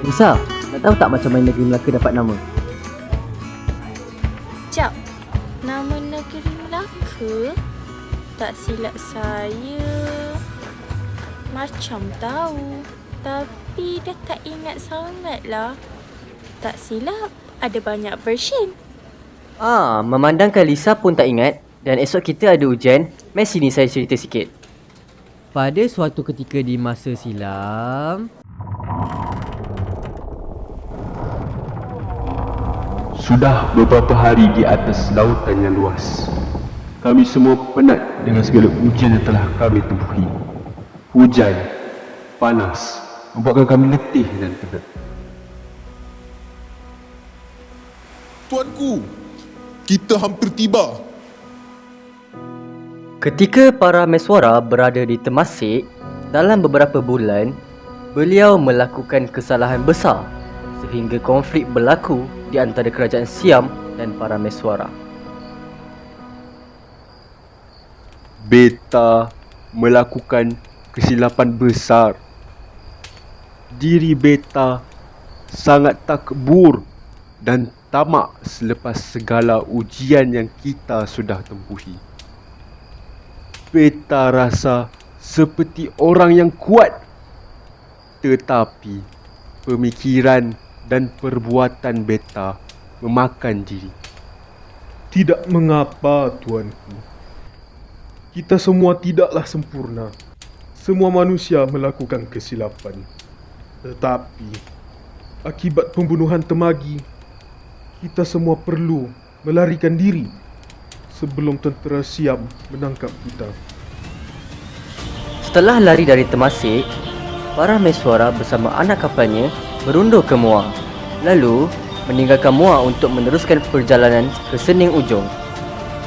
Lisa, nak tahu tak macam mana negeri Melaka dapat nama? Jap, nama negeri Melaka? Tak silap saya, macam tahu. Tapi dah tak ingat sangat lah. Tak silap, ada banyak version. Memandangkan Lisa pun tak ingat dan esok kita ada ujian, mari sini saya cerita sikit. Pada suatu ketika di masa silam, sudah beberapa hari di atas lautan yang luas, kami semua penat dengan segala ujian yang telah kami tempuhi. Hujan, panas, membuatkan kami letih dan penat. Tuanku, kita hampir tiba. ketika para Meswara berada di Temasek, dalam beberapa bulan, beliau melakukan kesalahan besar sehingga konflik berlaku di antara kerajaan Siam dan para Meswara. Beta melakukan kesilapan besar. Diri beta sangat takbur dan tamak selepas segala ujian yang kita sudah tempuhi. Beta rasa seperti orang yang kuat, tetapi pemikiran dan perbuatan beta memakan diri. Tidak mengapa, tuanku. Kita semua tidaklah sempurna. Semua manusia melakukan kesilapan. Tetapi, akibat pembunuhan Temagi, kita semua perlu melarikan diri sebelum tentera Siam menangkap kita. Setelah lari dari Temasek, para Meswara bersama anak kapalnya berundur ke Muar, lalu meninggalkan Muar untuk meneruskan perjalanan ke Sening Ujong.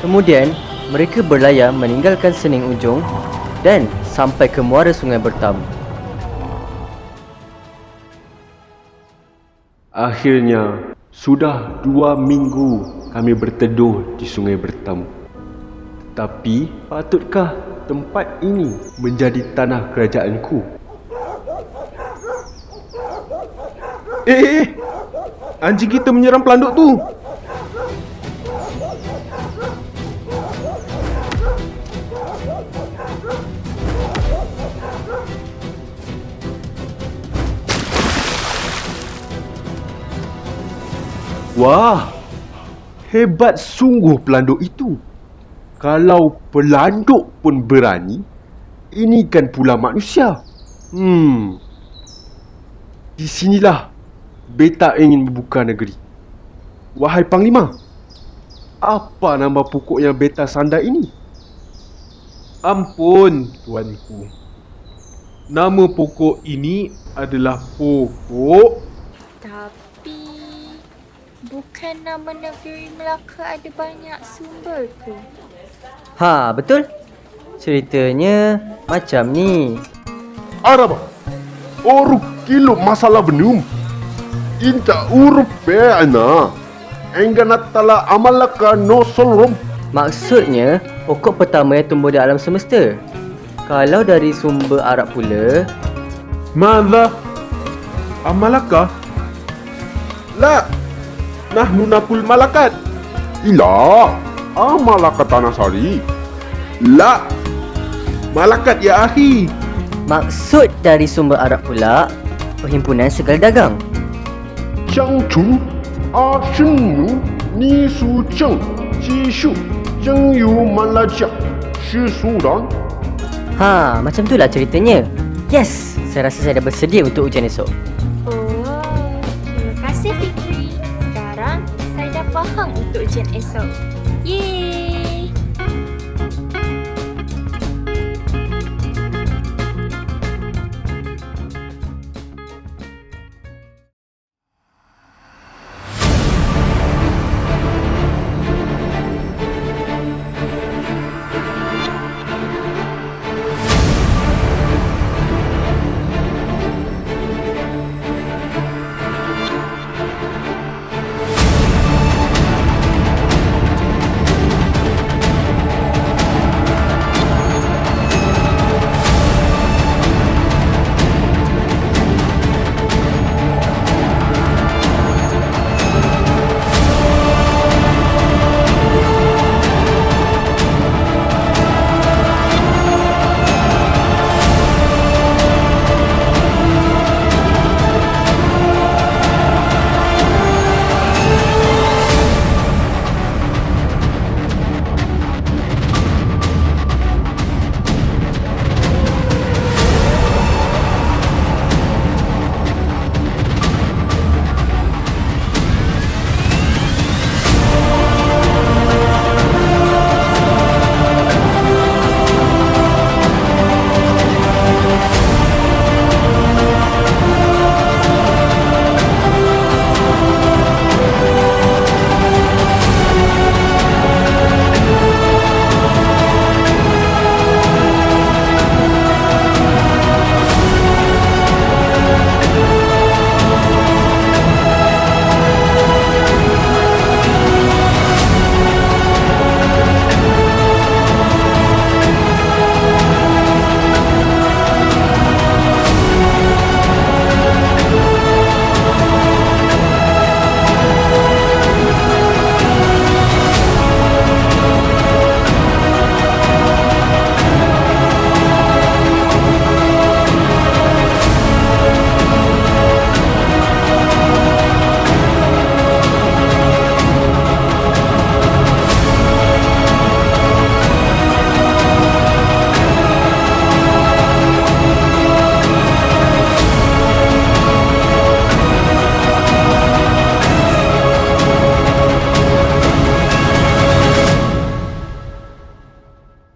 Kemudian, mereka berlayar meninggalkan Sening Ujong dan sampai ke muara Sungai Bertam. Akhirnya, sudah 2 minggu kami berteduh di Sungai Bertam. Tapi, patutkah tempat ini menjadi tanah kerajaanku? Anjing kita menyerang pelanduk tu. Wah, hebat sungguh pelanduk itu. Kalau pelanduk pun berani, ini kan pula manusia. Di sinilah beta ingin membuka negeri. Wahai Panglima, apa nama pokok yang beta sandar ini? Ampun, tuanku. Nama pokok ini adalah pokok... Tapi, bukan nama negeri Melaka ada banyak sumber tu. Betul. Ceritanya macam ni. Araba, oruk kilo masalah benum. Inta urup peana. Engganatala amalaka no solrom. Maksudnya, pokok pertama yang tumbuh di alam semesta. Kalau dari sumber Arab pula, Mada? Amalaka? La, nahnu nakul malakat. Ila, amalaka tanasari. La, malakat ya akhi. maksud dari sumber Arab pula, perhimpunan segala dagang. 相处阿圣奴尼苏正技术正有马来西亚是苏然。 Macam itulah ceritanya. Yes, saya rasa saya dah bersedia untuk ujian esok. Oh, terima kasih Fikri. Sekarang saya dah faham untuk ujian esok.